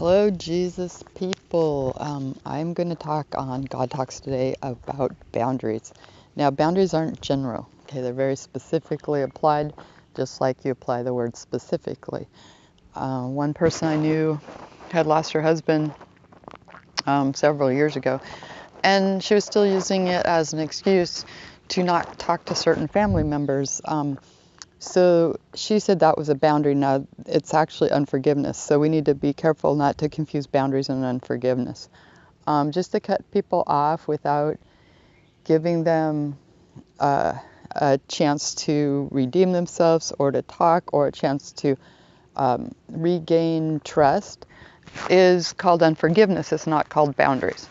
Hello, Jesus people. I'm going to talk on God Talks today about boundaries. Now, boundaries aren't general, okay? They're very specifically applied, just like you apply the word specifically. One person I knew had lost her husband several years ago, and she was still using it as an excuse to not talk to certain family members. So she said that was a boundary. Now, it's actually unforgiveness. So we need to be careful not to confuse boundaries and unforgiveness. Just to cut people off without giving them a chance to redeem themselves or to talk or a chance to regain trust is called unforgiveness. It's not called boundaries.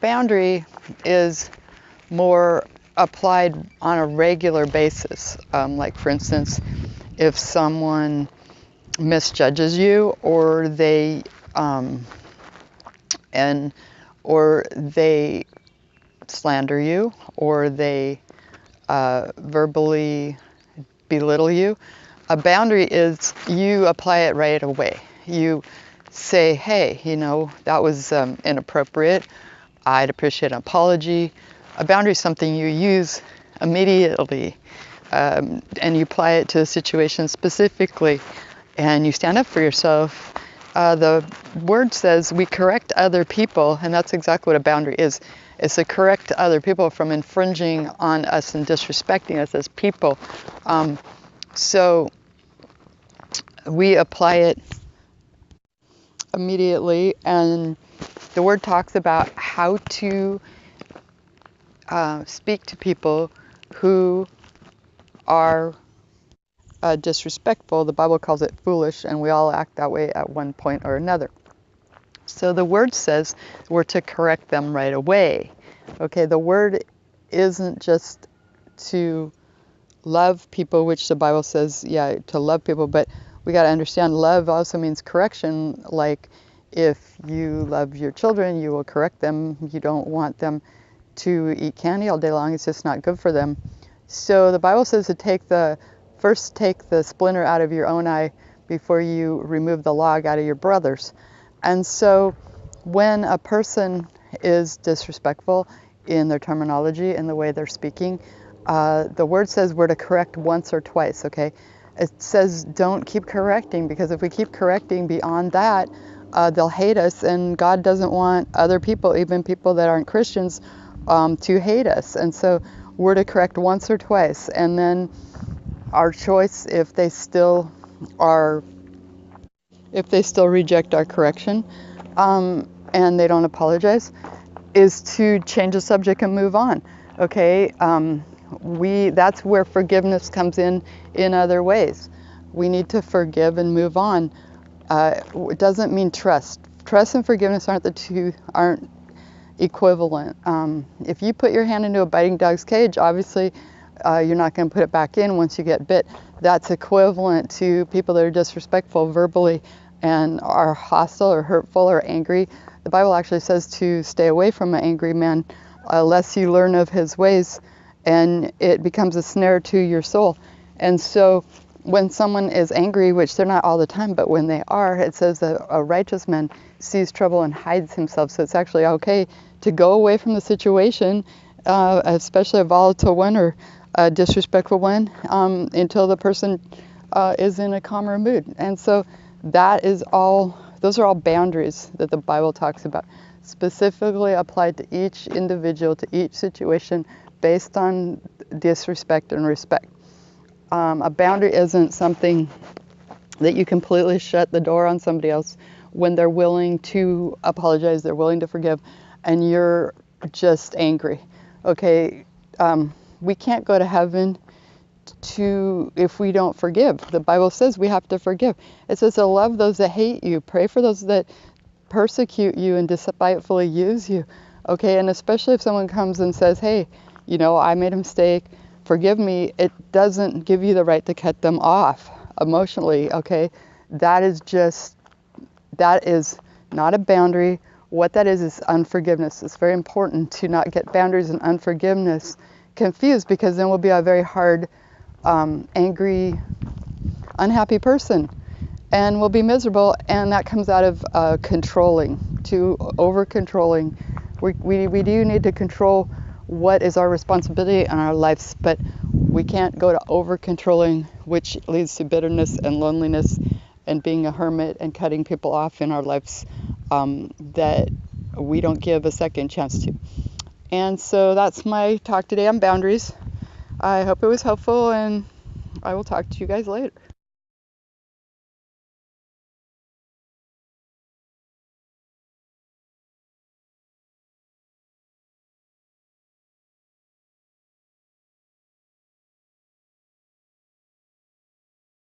Boundary is more applied on a regular basis. Like, for instance, if someone misjudges you, or they slander you, or they verbally belittle you, a boundary is you apply it right away. You say, hey, that was inappropriate. I'd appreciate an apology. A boundary is something you use immediately, and you apply it to a situation specifically, and you stand up for yourself. The word says we correct other people, and that's exactly what a boundary is. It's to correct other people from infringing on us and disrespecting us as people. So we apply it immediately, and the word talks about how to speak to people who are disrespectful. The Bible calls it foolish, and we all act that way at one point or another. So the word says we're to correct them right away. Okay, the word isn't just to love people, which the Bible says, to love people, but we got to understand love also means correction. Like, if you love your children, you will correct them. You don't want them to eat candy all day long. It's just not good for them. So the Bible says to first take the splinter out of your own eye before you remove the log out of your brother's. And so when a person is disrespectful in their terminology and the way they're speaking, the word says we're to correct once or twice, okay? It says don't keep correcting, because if we keep correcting beyond that, they'll hate us, and God doesn't want other people, even people that aren't Christians, to hate us. And so we're to correct once or twice, and then our choice, if they still reject our correction, and they don't apologize, is to change the subject and move on. Okay, that's where forgiveness comes in other ways. We need to forgive and move on. It doesn't mean trust. Trust and forgiveness aren't equivalent. If you put your hand into a biting dog's cage, obviously you're not going to put it back in once you get bit. That's equivalent to people that are disrespectful verbally and are hostile or hurtful or angry. The Bible actually says to stay away from an angry man, lest you learn of his ways, and it becomes a snare to your soul. And so when someone is angry, which they're not all the time, but when they are, it says that a righteous man sees trouble and hides himself. So it's actually okay to go away from the situation, especially a volatile one or a disrespectful one, until the person is in a calmer mood. And so those are all boundaries that the Bible talks about, specifically applied to each individual, to each situation, based on disrespect and respect. A boundary isn't something that you completely shut the door on somebody else when they're willing to apologize, they're willing to forgive, and you're just angry. Okay, we can't go to heaven if we don't forgive. The Bible says we have to forgive. It says to love those that hate you, pray for those that persecute you and despitefully use you. Okay, and especially if someone comes and says, hey, I made a mistake, forgive me, it doesn't give you the right to cut them off emotionally. Okay, that is not a boundary. What that is unforgiveness. It's very important to not get boundaries and unforgiveness confused, because then we'll be a very hard, angry, unhappy person. and we'll be miserable, and that comes out of controlling, to over controlling. We do need to control what is our responsibility in our lives, but we can't go to over controlling, which leads to bitterness and loneliness and being a hermit and cutting people off in our lives that we don't give a second chance to. And so that's my talk today on boundaries. I hope it was helpful, and I will talk to you guys later.